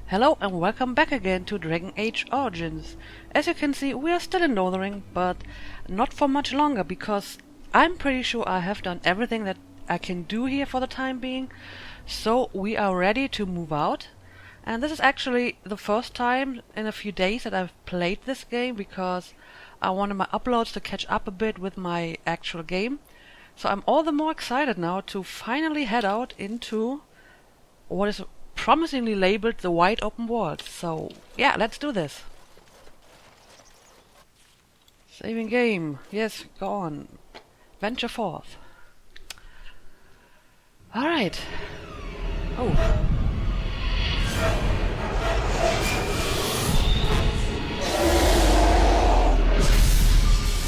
Hello and welcome back again to Dragon Age Origins. As you can see, we are still in Northering, but not for much longer, because I'm pretty sure I have done everything that I can do here for the time being. So we are ready to move out. And this is actually the first time in a few days that I've played this game, because I wanted my uploads to catch up a bit with my actual game. So I'm all the more excited now to finally head out into what is promisingly labeled the wide open world. So yeah, let's do this. Saving game. Yes, go on. Venture forth. Alright. Oh.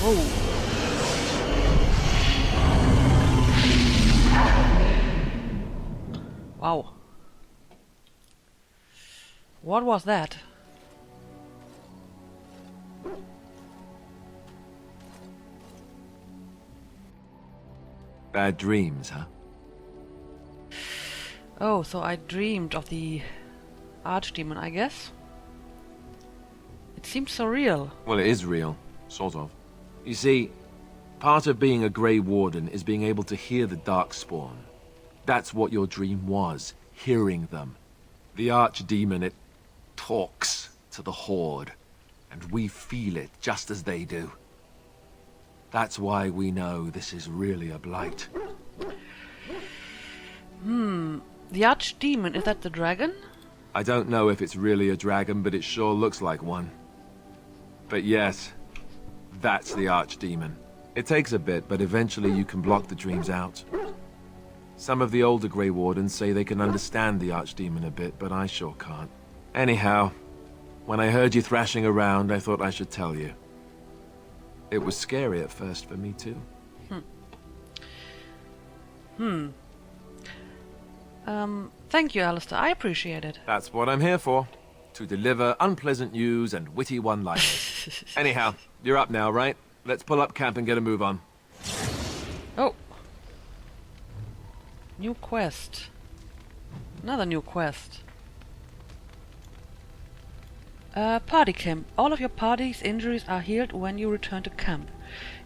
Whoa. Wow. What was that? Bad dreams, huh? Oh, so I dreamed of the Archdemon, I guess. It seems so real. Well, it is real. Sort of. You see, part of being a Grey Warden is being able to hear the Darkspawn. That's what your dream was, hearing them. The Archdemon, it talks to the Horde, and we feel it just as they do. That's why we know this is really a blight. The Archdemon, is that the dragon? I don't know if it's really a dragon, but it sure looks like one. But yes, that's the Archdemon. It takes a bit, but eventually you can block the dreams out. Some of the older Grey Wardens say they can understand the Archdemon a bit, but I sure can't. Anyhow, when I heard you thrashing around, I thought I should tell you. It was scary at first for me too. Thank you, Alistair. I appreciate it. That's what I'm here for. To deliver unpleasant news and witty one-liners. Anyhow, you're up now, right? Let's pull up camp and get a move on. Oh. New quest. Another new quest. Party camp. All of your party's injuries are healed when you return to camp.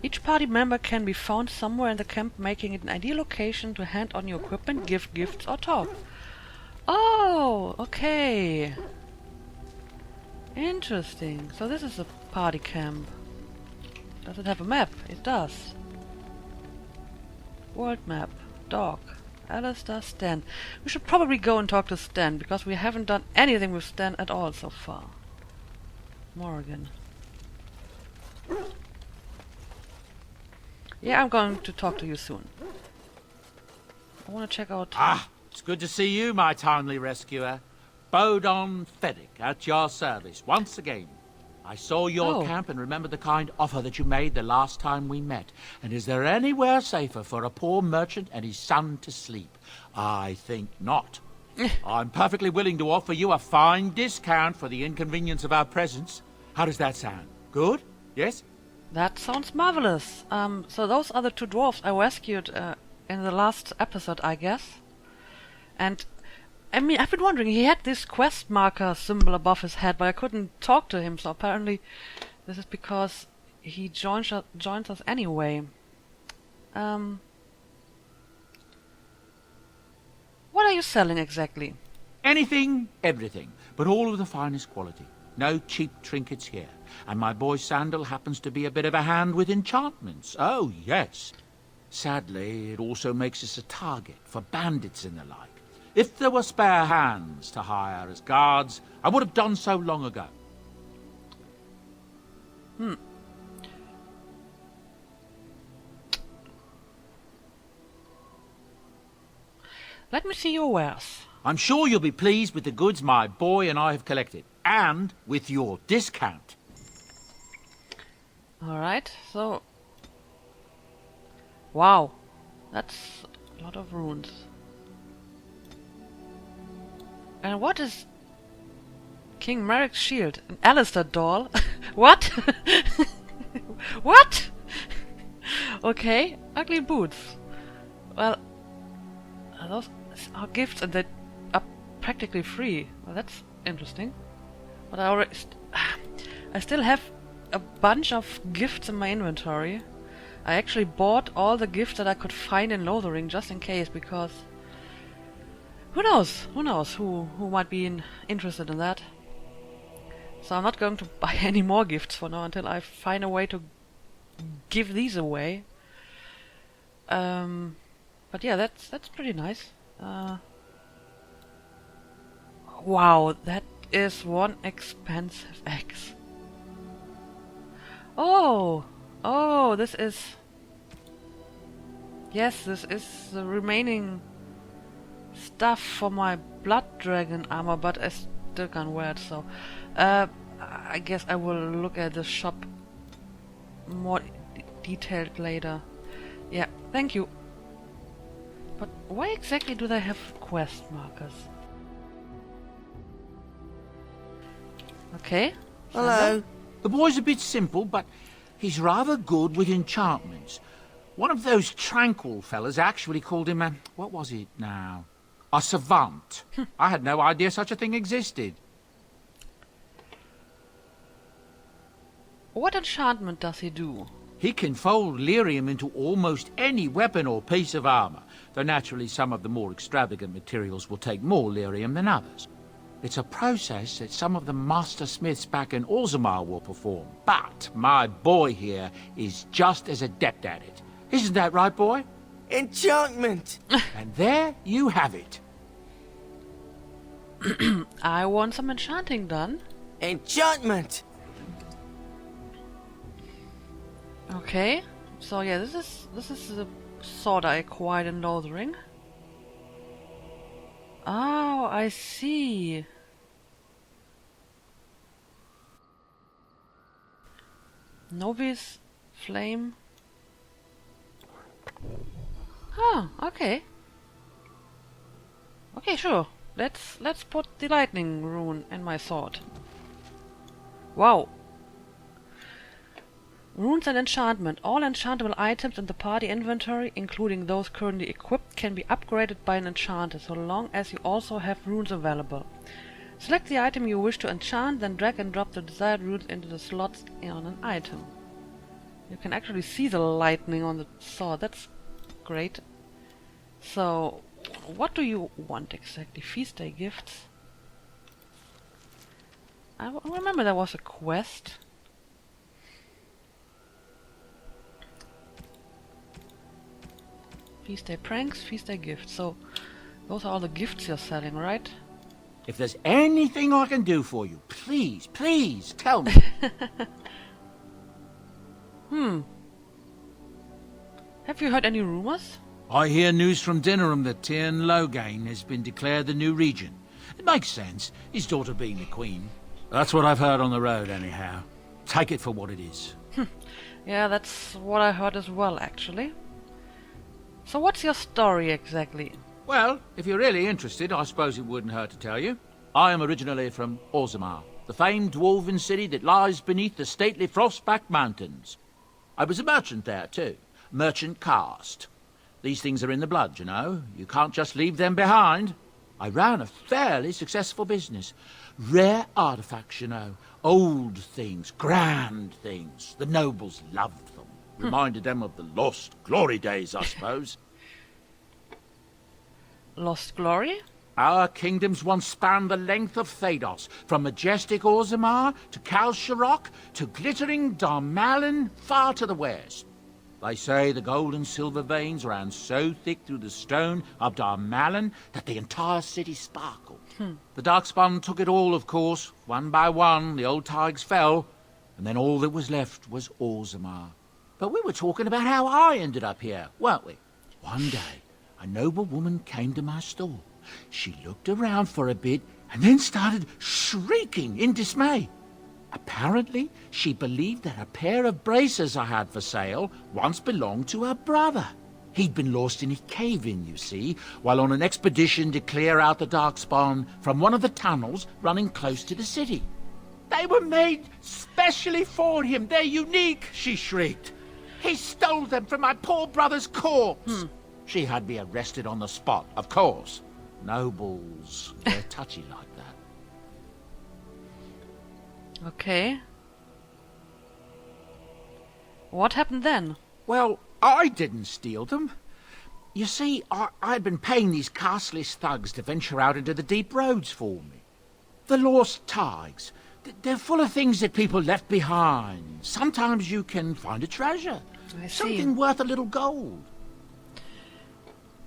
Each party member can be found somewhere in the camp, making it an ideal location to hand on your equipment, give gifts, or talk. Oh, okay. Interesting. So this is a party camp. Does it have a map? It does. World map. Dog. Alistair, Stan. We should probably go and talk to Stan, because we haven't done anything with Stan at all so far. Morrigan. Yeah, I'm going to talk to you soon. I want to check out... Ah, it's good to see you, my timely rescuer. Bodon Feddick, at your service, once again. I saw your camp and remember the kind offer that you made the last time we met. And is there anywhere safer for a poor merchant and his son to sleep? I think not. I'm perfectly willing to offer you a fine discount for the inconvenience of our presence. How does that sound? Good? Yes? That sounds marvelous. So those are the two dwarfs I rescued in the last episode, I guess. And, I mean, I've been wondering, he had this quest marker symbol above his head, but I couldn't talk to him, so apparently this is because he joins us anyway. What are you selling exactly? Anything, everything, but all of the finest quality. No cheap trinkets here. And my boy Sandal happens to be a bit of a hand with enchantments. Oh, yes. Sadly, it also makes us a target for bandits and the like. If there were spare hands to hire as guards, I would have done so long ago. Let me see your wares. I'm sure you'll be pleased with the goods my boy and I have collected. And with your discount. Alright, so... Wow. That's a lot of runes. And what is... King Merrick's shield? An Alistair doll? What? What? Okay, ugly boots. Well, those are gifts and they are practically free. Well, that's interesting. But I still have a bunch of gifts in my inventory. I actually bought all the gifts that I could find in Lothering just in case, because who knows? Who knows who might be interested in that? So I'm not going to buy any more gifts for now until I find a way to give these away. But yeah, that's pretty nice. Wow, that is one expensive axe. Oh, this is... Yes, this is the remaining stuff for my blood dragon armor, but I still can't wear it, so... I guess I will look at the shop more detailed later. Yeah, thank you. But why exactly do they have quest markers? Okay. Hello. The boy's a bit simple, but he's rather good with enchantments. One of those tranquil fellas actually called him a... what was it now? A savant. I had no idea such a thing existed. What enchantment does he do? He can fold lyrium into almost any weapon or piece of armor, though naturally some of the more extravagant materials will take more lyrium than others. It's a process that some of the master smiths back in Orzammar will perform, but my boy here is just as adept at it. Isn't that right, boy? Enchantment! And there you have it. I want some enchanting done. Enchantment! Okay, so yeah, this is the sword I acquired in Lothering. Oh, I see. Novice flame. Ah, okay. Okay, sure. Let's put the lightning rune in my sword. Wow. Runes and enchantment. All enchantable items in the party inventory, including those currently equipped, can be upgraded by an enchanter, so long as you also have runes available. Select the item you wish to enchant, then drag and drop the desired runes into the slots on an item. You can actually see the lightning on the sword. That's great. So, what do you want exactly? Feast day gifts? I remember there was a quest. Feast day pranks, feast day gifts. So, those are all the gifts you're selling, right? If there's anything I can do for you, please, please tell me. Have you heard any rumors? I hear news from Dinnerham that Tyrn Loghain has been declared the new regent. It makes sense, his daughter being the queen. That's what I've heard on the road, anyhow. Take it for what it is. Yeah, that's what I heard as well, actually. So what's your story exactly? Well, if you're really interested, I suppose it wouldn't hurt to tell you. I am originally from Orzammar, the famed dwarven city that lies beneath the stately Frostback Mountains. I was a merchant there, too. Merchant caste. These things are in the blood, you know. You can't just leave them behind. I ran a fairly successful business. Rare artifacts, you know. Old things, grand things. The nobles loved them. Reminded them of the lost glory days, I suppose. Lost glory? Our kingdoms once spanned the length of Thados, from majestic Orzammar to Kal Sharok to glittering Darmalin far to the west. They say the gold and silver veins ran so thick through the stone of Darmalin that the entire city sparkled. The Darkspawn took it all, of course. One by one, the old tides fell, and then all that was left was Orzammar. But we were talking about how I ended up here, weren't we? One day, a noble woman came to my stall. She looked around for a bit and then started shrieking in dismay. Apparently, she believed that a pair of braces I had for sale once belonged to her brother. He'd been lost in a cave-in, you see, while on an expedition to clear out the Darkspawn from one of the tunnels running close to the city. They were made specially for him. They're unique, she shrieked. He stole them from my poor brother's corpse. She had me arrested on the spot, of course. Nobles, they're touchy like that. Okay. What happened then? Well, I didn't steal them. You see, I'd been paying these castless thugs to venture out into the deep roads for me. The lost tigers. They're full of things that people left behind. Sometimes you can find a treasure. I see. Something worth a little gold.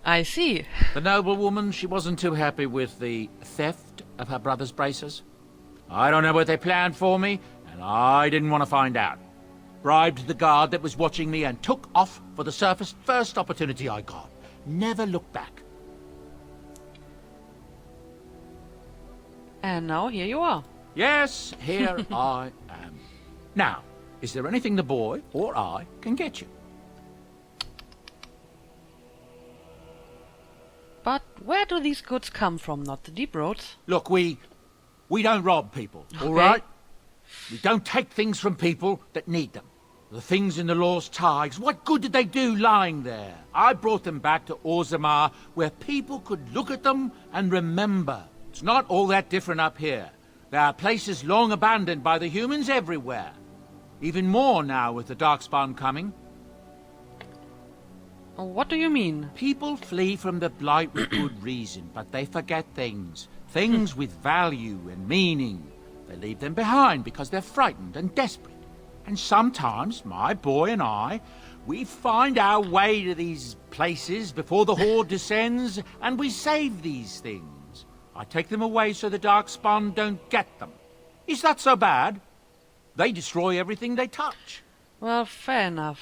I see. The noblewoman, she wasn't too happy with the theft of her brother's braces. I don't know what they planned for me, and I didn't want to find out. Bribed the guard that was watching me and took off for the surface first opportunity I got. Never looked back. And now here you are. Yes, here I am. Now, is there anything the boy or I can get you? But where do these goods come from, not the deep roads? Look, we don't rob people, all Okay. right? We don't take things from people that need them. The things in the lost tigers, what good did they do lying there? I brought them back to Orzammar, where people could look at them and remember. It's not all that different up here. There are places long abandoned by the humans everywhere. Even more now with the Darkspawn coming. What do you mean? People flee from the Blight with good reason, but they forget things. Things with value and meaning. They leave them behind because they're frightened and desperate. And sometimes, my boy and I, we find our way to these places before the Horde descends, and we save these things. I take them away so the Darkspawn don't get them. Is that so bad? They destroy everything they touch. Well, fair enough.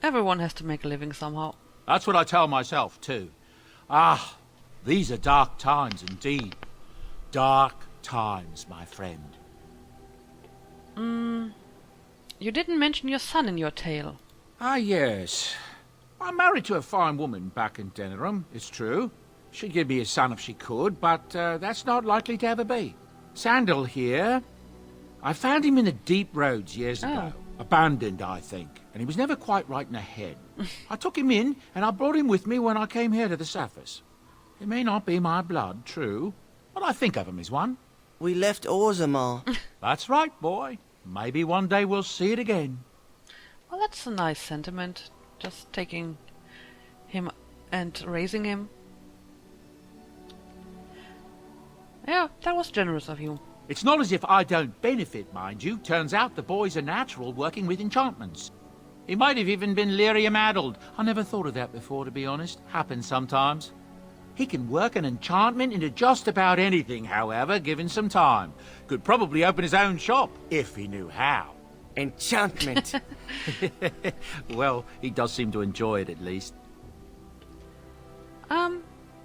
Everyone has to make a living somehow. That's what I tell myself, too. Ah, these are dark times indeed. Dark times, my friend. You didn't mention your son in your tale. Ah, yes. I'm married to a fine woman back in Denerim, it's true. She'd give me a son if she could, but that's not likely to ever be. Sandal here. I found him in the deep roads years ago. Abandoned, I think, and he was never quite right in the head. I took him in, and I brought him with me when I came here to the surface. It may not be my blood, true, but I think of him as one. We left Orzammar. That's right, boy. Maybe one day we'll see it again. Well, that's a nice sentiment. Just taking him and raising him. Yeah, that was generous of you. It's not as if I don't benefit, mind you. Turns out the boy's a natural working with enchantments. He might have even been lyrium-addled. I never thought of that before, to be honest. Happens sometimes. He can work an enchantment into just about anything, however, given some time. Could probably open his own shop, if he knew how. Enchantment. Well, he does seem to enjoy it, at least.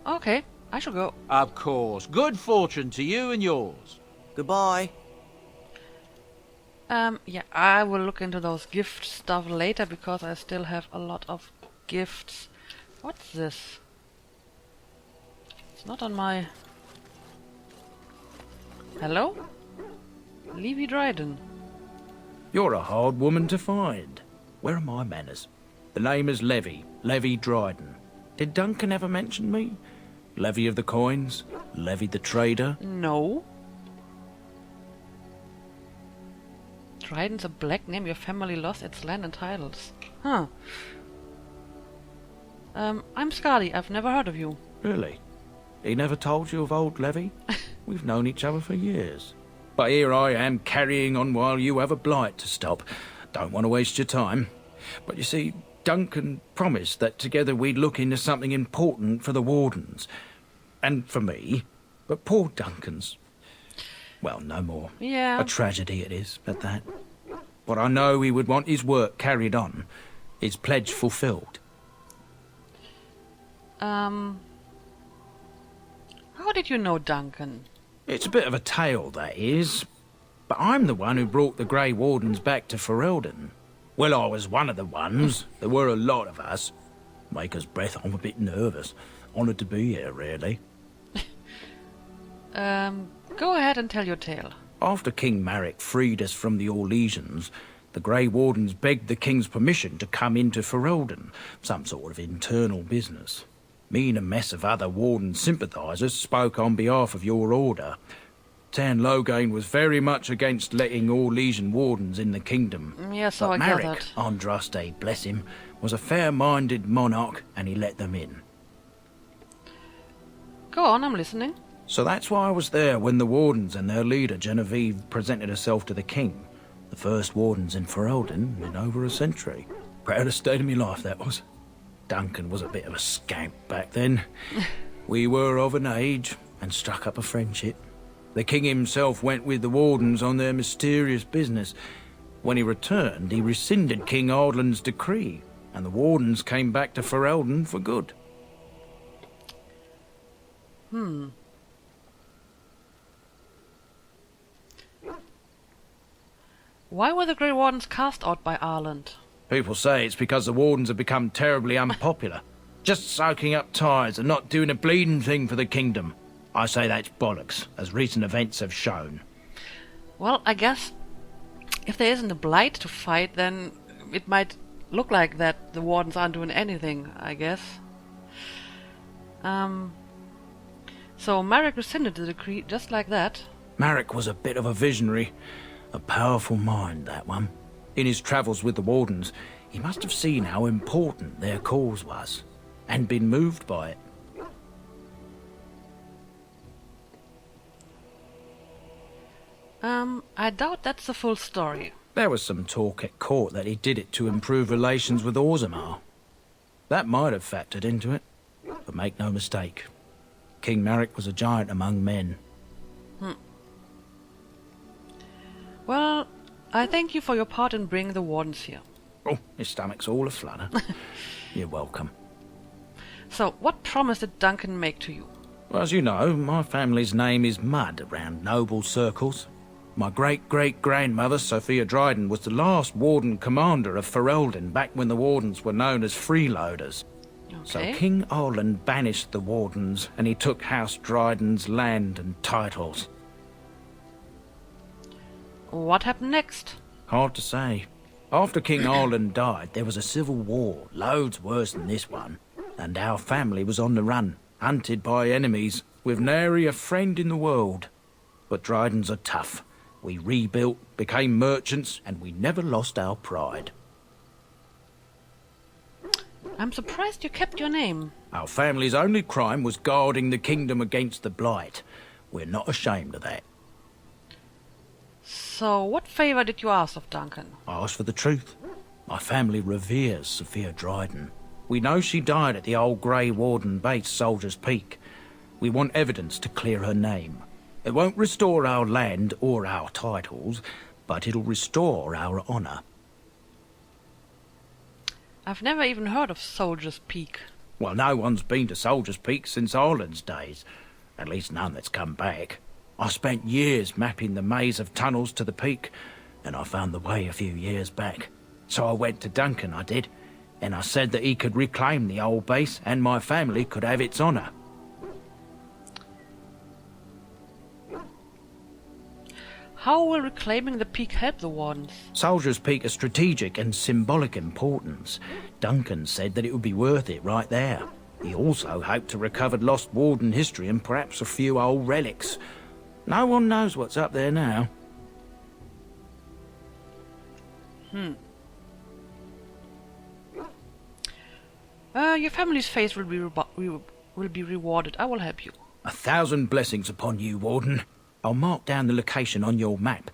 Okay, I shall go. Of course. Good fortune to you and yours. Goodbye. Yeah, I will look into those gift stuff later because I still have a lot of gifts. What's this? It's not on my... Hello? Levy Dryden. You're a hard woman to find. Where are my manners? The name is Levy Dryden. Did Duncan ever mention me? Levy of the coins? Levy the trader? No. Dryden's a black name. Your family lost its land and titles. Huh. I'm Scarly. I've never heard of you. Really? He never told you of old Levy? We've known each other for years. But here I am carrying on while you have a blight to stop. Don't want to waste your time. But you see, Duncan promised that together we'd look into something important for the Wardens. And for me. But poor Duncan's... well, no more. Yeah. A tragedy it is, at that. But I know he would want his work carried on. His pledge fulfilled. How did you know Duncan? It's a bit of a tale, that is. But I'm the one who brought the Grey Wardens back to Ferelden. Well, I was one of the ones. There were a lot of us. Maker's breath, I'm a bit nervous. Honoured to be here, really. Go ahead and tell your tale. After King Marek freed us from the Orlesians, the Grey Wardens begged the King's permission to come into Ferelden. Some sort of internal business. Me and a mess of other Warden sympathisers spoke on behalf of your order. Tan Loghain was very much against letting Orlesian wardens in the kingdom. Yeah, so but I Marek, gathered. Andraste, bless him, was a fair-minded monarch, and he let them in. Go on, I'm listening. So that's why I was there when the wardens and their leader, Genevieve, presented herself to the king. The first wardens in Ferelden in over a century. Proudest state of my life, that was. Duncan was a bit of a scamp back then. We were of an age and struck up a friendship. The king himself went with the wardens on their mysterious business. When he returned, he rescinded King Ardland's decree, and the wardens came back to Ferelden for good. Why were the Grey Wardens cast out by Arland? People say it's because the wardens have become terribly unpopular. Just soaking up tires and not doing a bleeding thing for the kingdom. I say that's bollocks, as recent events have shown. Well, I guess if there isn't a blight to fight, then it might look like that the Wardens aren't doing anything, I guess. So Marek rescinded the decree just like that. Marek was a bit of a visionary. A powerful mind, that one. In his travels with the wardens, he must have seen how important their cause was, and been moved by it. I doubt that's the full story. There was some talk at court that he did it to improve relations with Orzammar. That might have factored into it, but make no mistake. King Marek was a giant among men. Well, I thank you for your part in bringing the Wardens here. Oh, his stomach's all aflutter. You're welcome. So, what promise did Duncan make to you? Well, as you know, my family's name is mud around noble circles. My great-great-grandmother, Sophia Dryden, was the last warden commander of Ferelden back when the wardens were known as freeloaders. So Okay. King Arland banished the wardens, and he took House Dryden's land and titles. What happened next? Hard to say. After King Arland died, there was a civil war, loads worse than this one. And our family was on the run, hunted by enemies, with nary a friend in the world. But Drydens are tough. We rebuilt, became merchants, and we never lost our pride. I'm surprised you kept your name. Our family's only crime was guarding the kingdom against the blight. We're not ashamed of that. So, what favor did you ask of Duncan? I asked for the truth. My family reveres Sophia Dryden. We know she died at the old Grey Warden base, Soldier's Peak. We want evidence to clear her name. It won't restore our land or our titles, but it'll restore our honour. I've never even heard of Soldier's Peak. Well, no one's been to Soldier's Peak since Arland's days. At least none that's come back. I spent years mapping the maze of tunnels to the peak, and I found the way a few years back. So I went to Duncan, I did, and I said that he could reclaim the old base and my family could have its honour. How will reclaiming the peak help the Wardens? Soldier's Peak has strategic and symbolic importance. Duncan said that it would be worth it right there. He also hoped to recover lost Warden history and perhaps a few old relics. No one knows what's up there now. Your family's face will be rewarded. I will help you. 1,000 blessings upon you, Warden. I'll mark down the location on your map.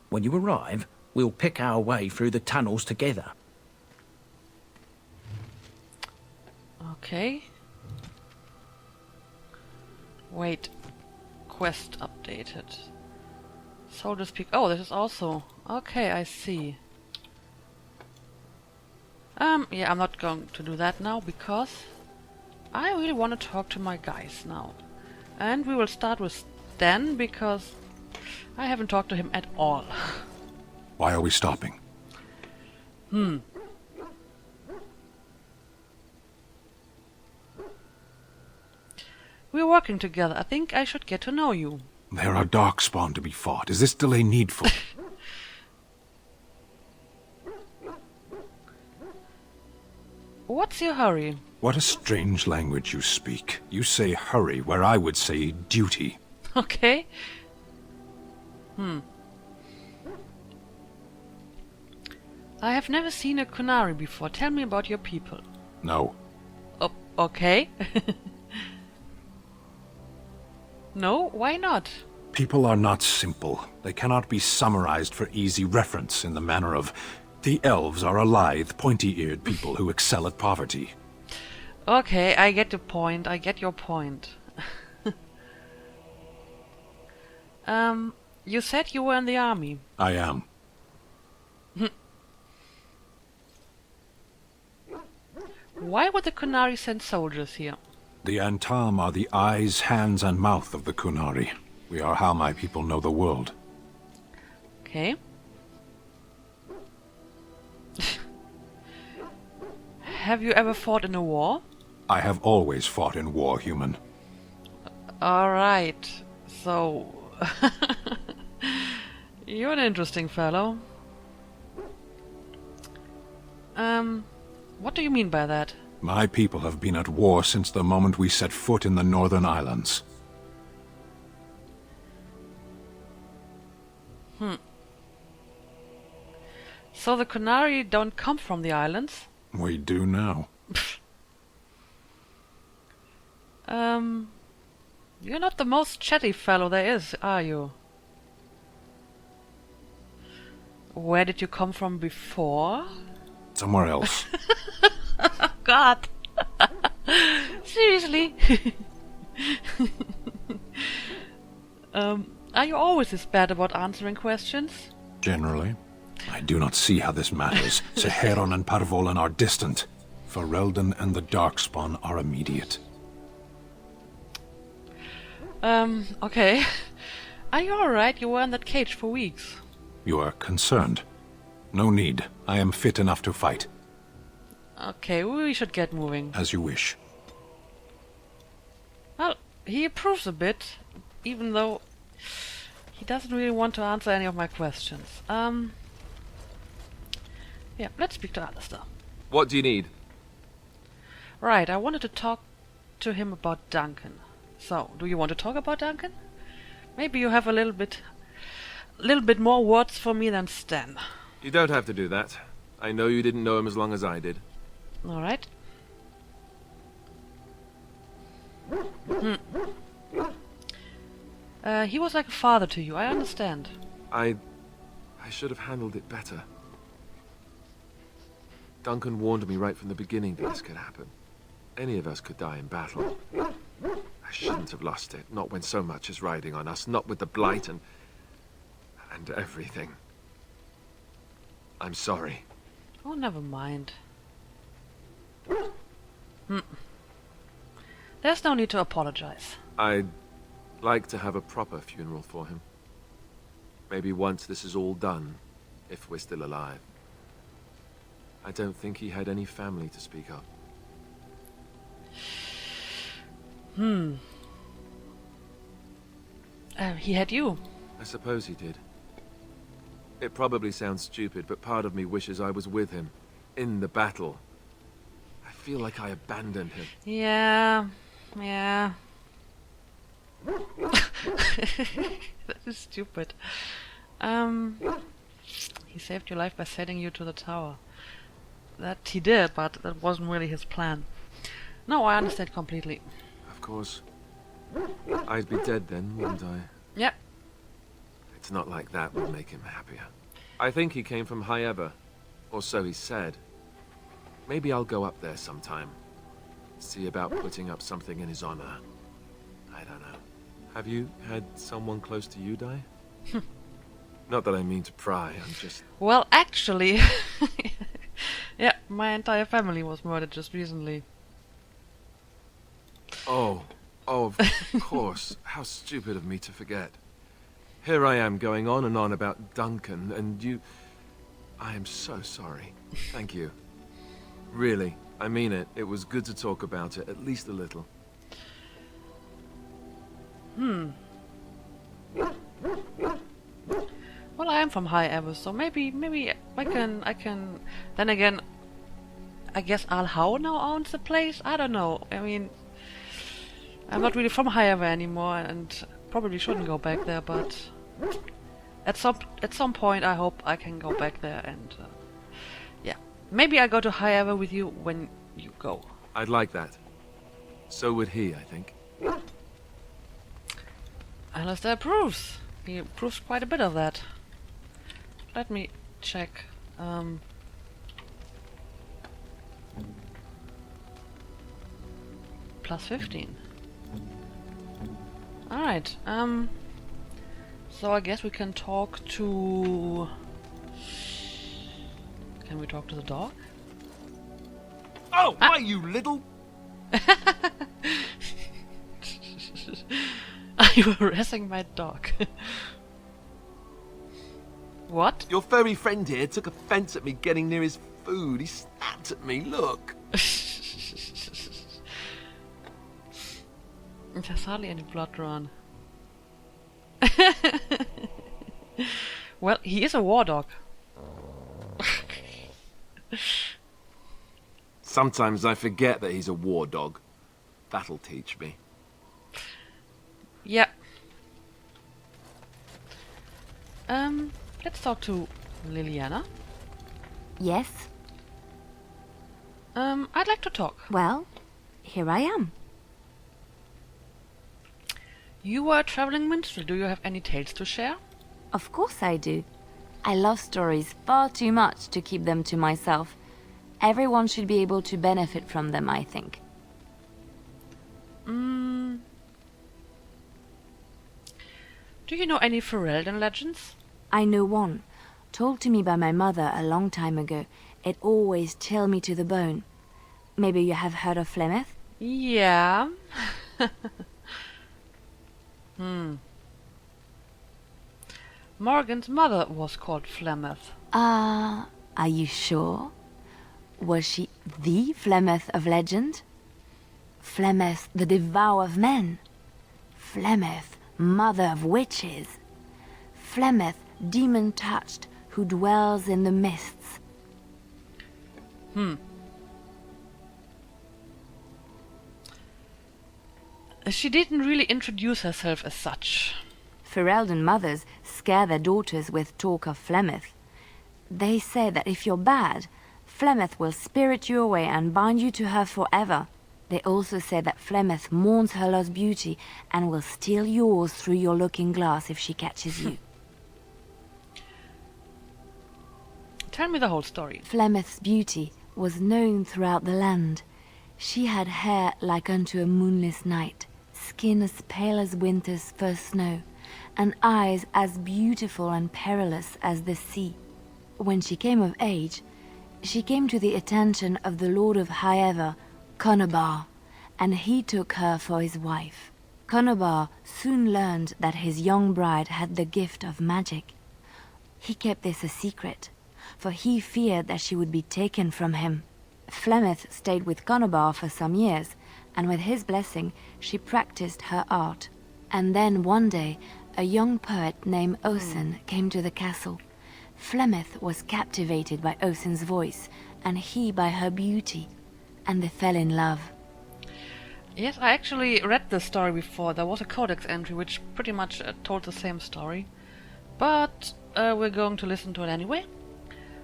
When you arrive, we'll pick our way through the tunnels together. Okay. Wait. Quest updated. Soldier's Peak. Oh, this is also... Okay, I see. Yeah, I'm not going to do that now because I really want to talk to my guys now. And we will start with Stan because I haven't talked to him at all. Why are we stopping? We're working together. I think I should get to know you. There are darkspawn to be fought. Is this delay needful? What's your hurry? What a strange language you speak. You say hurry where I would say duty. Okay. I have never seen a Qunari before. Tell me about your people. No. Oh, okay. No, why not? People are not simple. They cannot be summarized for easy reference in the manner of, the elves are a lithe, pointy-eared people who excel at poverty. Okay, I get the point. I get your point. You said you were in the army. I am. Why would the Qunari send soldiers here? The Antam are the eyes, hands, and mouth of the Qunari. We are how my people know the world. Okay. Have you ever fought in a war? I have always fought in war, human. Alright, so... You're an interesting fellow. What do you mean by that? My people have been at war since the moment we set foot in the Northern Islands. So the Qunari don't come from the islands? We do now. You're not the most chatty fellow there is, are you? Where did you come from before? Somewhere else. God! Seriously? Are you always this bad about answering questions? Generally. I do not see how this matters. Seheron and Parvolan are distant. Ferelden and the Darkspawn are immediate. Okay. Are you alright? You were in that cage for weeks. You are concerned. No need. I am fit enough to fight. Okay, we should get moving. As you wish. Well, he approves a bit, even though he doesn't really want to answer any of my questions. Yeah, let's speak to Alistair. What do you need? Right, I wanted to talk to him about Duncan. So, do you want to talk about Duncan? Maybe you have a little bit more words for me than Stan. You don't have to do that. I know you didn't know him as long as I did. Alright. He was like a father to you, I understand. I should have handled it better. Duncan warned me right from the beginning that this could happen. Any of us could die in battle. I shouldn't have lost it, not when so much is riding on us, not with the blight and everything. I'm sorry. Oh, never mind. There's no need to apologize. I'd like to have a proper funeral for him. Maybe once this is all done, if we're still alive. I don't think he had any family to speak of. He had you. I suppose he did. It probably sounds stupid, but part of me wishes I was with him, in the battle. I feel like I abandoned him. Yeah. That is stupid. He saved your life by sending you to the tower. That he did, but that wasn't really his plan. No, I understand completely. Of course. I'd be dead then, wouldn't I? Yep. It's not like that would make him happier. I think he came from High Ever, or so he said. Maybe I'll go up there sometime. See about putting up something in his honor. I don't know. Have you had someone close to you die? Not that I mean to pry, I'm just... Well, actually... yeah, my entire family was murdered just recently. Oh, of course. How stupid of me to forget. Here I am going on and on about Duncan, and you... I am so sorry. Thank you. Really, I mean it. It was good to talk about it, at least a little. Well, I am from High Ever, so maybe I can... Then again, I guess Alhau now owns the place? I don't know. I mean, I'm not really from Highever anymore and probably shouldn't go back there, but at some point I hope I can go back there and yeah. Maybe I go to Highever with you when you go. I'd like that. So would he, I think. Alistair approves. He approves quite a bit of that. Let me check. Plus 15. Alright, so I guess we can talk to... Can we talk to the dog? Oh, why, you little... Are you harassing my dog? What? Your furry friend here took offense at me getting near his food. He snapped at me, look. There's hardly any blood drawn. Well, he is a war dog. Sometimes I forget that he's a war dog. That'll teach me. Yeah. Let's talk to Liliana. Yes? I'd like to talk. Well, here I am. You are a traveling minstrel. Do you have any tales to share? Of course I do. I love stories far too much to keep them to myself. Everyone should be able to benefit from them, I think. Do you know any Ferelden legends? I know one, told to me by my mother a long time ago. It always chilled me to the bone. Maybe you have heard of Flemeth? Yeah. Morgan's mother was called Flemeth. Are you sure? Was she the Flemeth of legend? Flemeth, the devourer of men? Flemeth, mother of witches? Flemeth, demon-touched, who dwells in the mists? She didn't really introduce herself as such. Ferelden mothers scare their daughters with talk of Flemeth. They say that if you're bad, Flemeth will spirit you away and bind you to her forever. They also say that Flemeth mourns her lost beauty and will steal yours through your looking glass if she catches you. Tell me the whole story. Flemeth's beauty was known throughout the land. She had hair like unto a moonless night, skin as pale as winter's first snow, and eyes as beautiful and perilous as the sea. When she came of age, she came to the attention of the Lord of Highever, Qunari, and he took her for his wife. Qunari soon learned that his young bride had the gift of magic. He kept this a secret, for he feared that she would be taken from him. Flemeth stayed with Qunari for some years, and with his blessing she practiced her art. And then one day, a young poet named Osen came to the castle. Flemeth was captivated by Osen's voice, and he by her beauty, and they fell in love. Yes, I actually read this story before. There was a codex entry which pretty much told the same story. But we're going to listen to it anyway.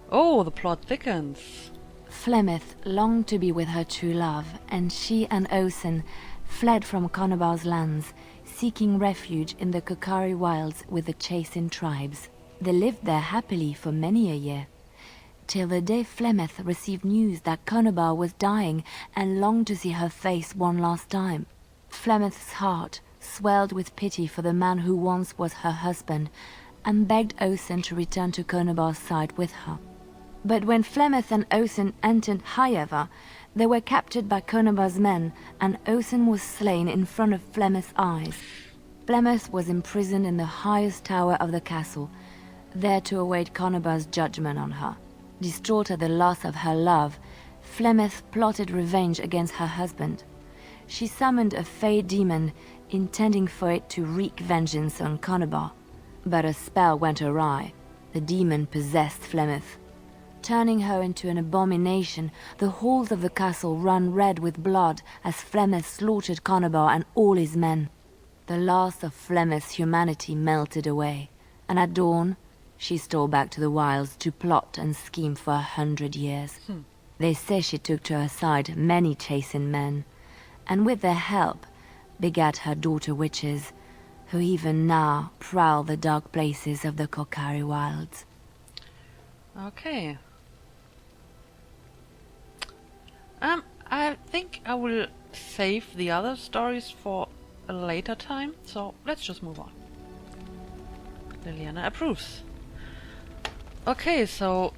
Oh, the plot thickens. Flemeth longed to be with her true love, and she and Osen fled from Qunari's lands, seeking refuge in the Qunari wilds with the Chasen tribes. They lived there happily for many a year, till the day Flemeth received news that Qunari was dying and longed to see her face one last time. Flemeth's heart swelled with pity for the man who once was her husband, and begged Osen to return to Qunari's side with her. But when Flemeth and Osen entered Highever, they were captured by Qunari's men, and Osen was slain in front of Flemeth's eyes. Flemeth was imprisoned in the highest tower of the castle, there to await Qunari's judgment on her. Distraught at the loss of her love, Flemeth plotted revenge against her husband. She summoned a fey demon, intending for it to wreak vengeance on Qunari. But a spell went awry. The demon possessed Flemeth. turning her into an abomination. The halls of the castle run red with blood as Flemeth slaughtered Conobar and all his men. The last of Flemeth's humanity melted away, and at dawn she stole back to the wilds to plot and scheme for 100 years. They say she took to her side many chastened men, and with their help begat her daughter witches, who even now prowl the dark places of the Qunari wilds. Okay. I think I will save the other stories for a later time, so let's just move on. Liliana approves. Okay, so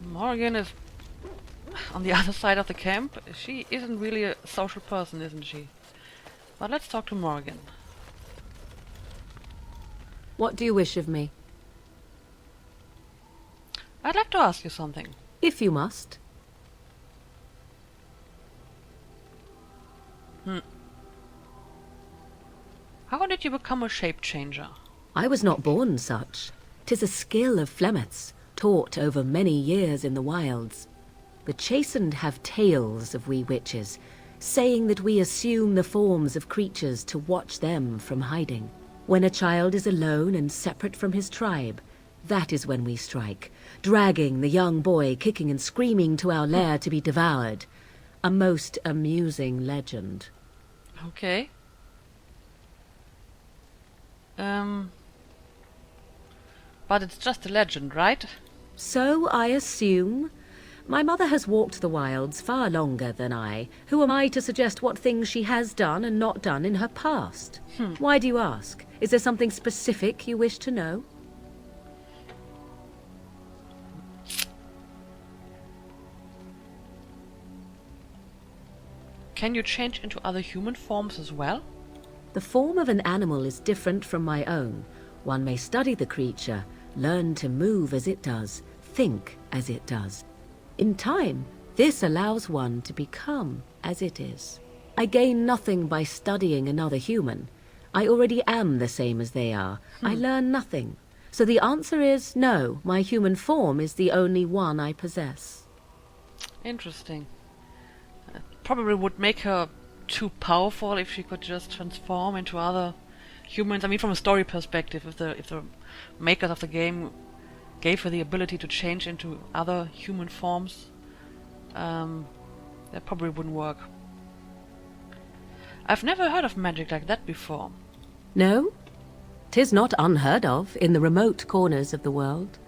Morgan is on the other side of the camp. She isn't really a social person, isn't she? But let's talk to Morgan. What do you wish of me? I'd like to ask you something. If you must. How did you become a shape changer? I was not born such. 'Tis a skill of Flemeth's, taught over many years in the wilds. The chastened have tales of we witches, saying that we assume the forms of creatures to watch them from hiding. When a child is alone and separate from his tribe, that is when we strike, dragging the young boy kicking and screaming to our lair to be devoured. A most amusing legend. Okay. But it's just a legend, right? So I assume. My mother has walked the wilds far longer than I. Who am I to suggest what things she has done and not done in her past? Why do you ask? Is there something specific you wish to know? Can you change into other human forms as well? The form of an animal is different from my own. One may study the creature, learn to move as it does, think as it does. In time, this allows one to become as it is. I gain nothing by studying another human. I already am the same as they are. I learn nothing. So the answer is no, my human form is the only one I possess. Interesting. Probably would make her too powerful if she could just transform into other humans. I mean, from a story perspective, if the makers of the game gave her the ability to change into other human forms, that probably wouldn't work. I've never heard of magic like that before. No, 'tis not unheard of in the remote corners of the world.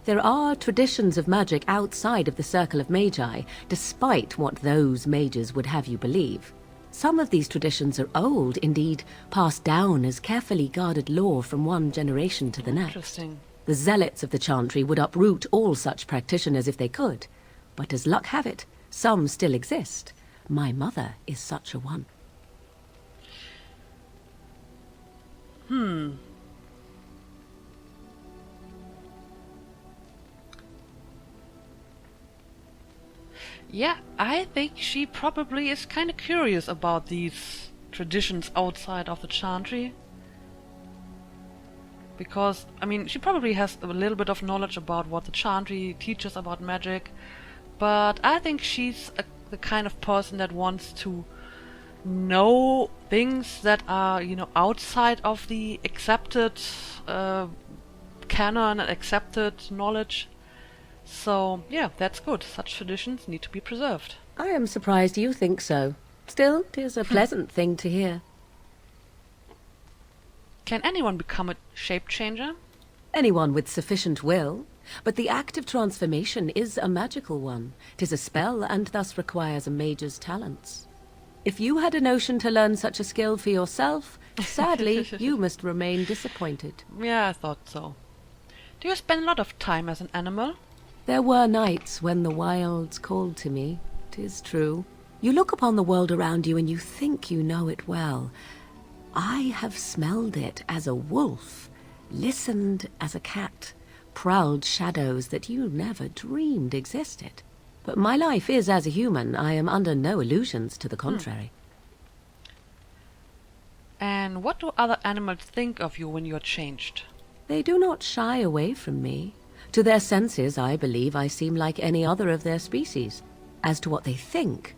There are traditions of magic outside of the circle of magi, despite what those mages would have you believe. Some of these traditions are old, indeed, passed down as carefully guarded lore from one generation to the next. Interesting. The zealots of the chantry would uproot all such practitioners if they could. But as luck have it, some still exist. My mother is such a one. Yeah, I think she probably is kind of curious about these traditions outside of the chantry. Because, I mean, she probably has a little bit of knowledge about what the chantry teaches about magic. But I think she's the kind of person that wants to know things that are, outside of the accepted canon and accepted knowledge. So, yeah, that's good. Such traditions need to be preserved. I am surprised you think so. Still, 'tis a pleasant thing to hear. Can anyone become a shape changer? Anyone with sufficient will. But the act of transformation is a magical one. 'Tis a spell and thus requires a mage's talents. If you had a notion to learn such a skill for yourself, sadly, you must remain disappointed. Yeah, I thought so. Do you spend a lot of time as an animal? There were nights when the wilds called to me, 'tis true. You look upon the world around you and you think you know it well. I have smelled it as a wolf, listened as a cat, prowled shadows that you never dreamed existed. But my life is as a human. I am under no illusions to the contrary. And what do other animals think of you when you're changed? They do not shy away from me. To their senses, I believe I seem like any other of their species. As to what they think,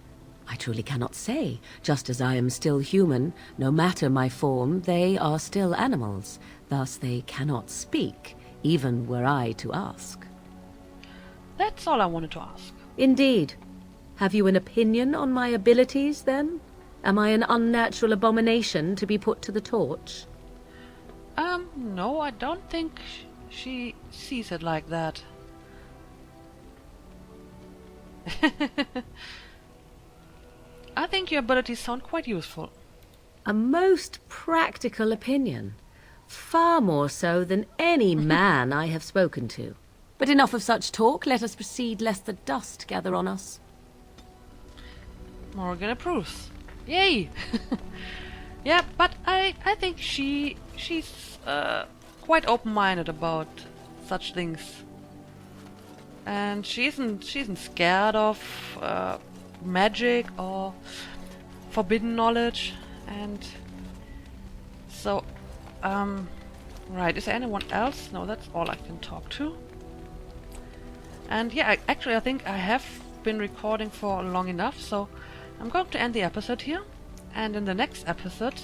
I truly cannot say. Just as I am still human, no matter my form, they are still animals. Thus they cannot speak, even were I to ask. That's all I wanted to ask. Indeed. Have you an opinion on my abilities, then? Am I an unnatural abomination to be put to the torch? No, I don't think she sees it like that. I think your abilities sound quite useful. A most practical opinion. Far more so than any man I have spoken to. But enough of such talk. Let us proceed, lest the dust gather on us. Morgan approves. Yay! Yeah, but I think she's quite open-minded about such things, and she isn't scared of magic or forbidden knowledge, and so right. Is there anyone else? No, that's all I can talk to. And yeah, actually, I think I have been recording for long enough, so I'm going to end the episode here. And in the next episode,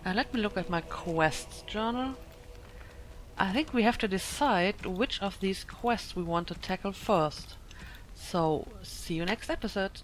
let me look at my quests journal. I think we have to decide which of these quests we want to tackle first. So, see you next episode.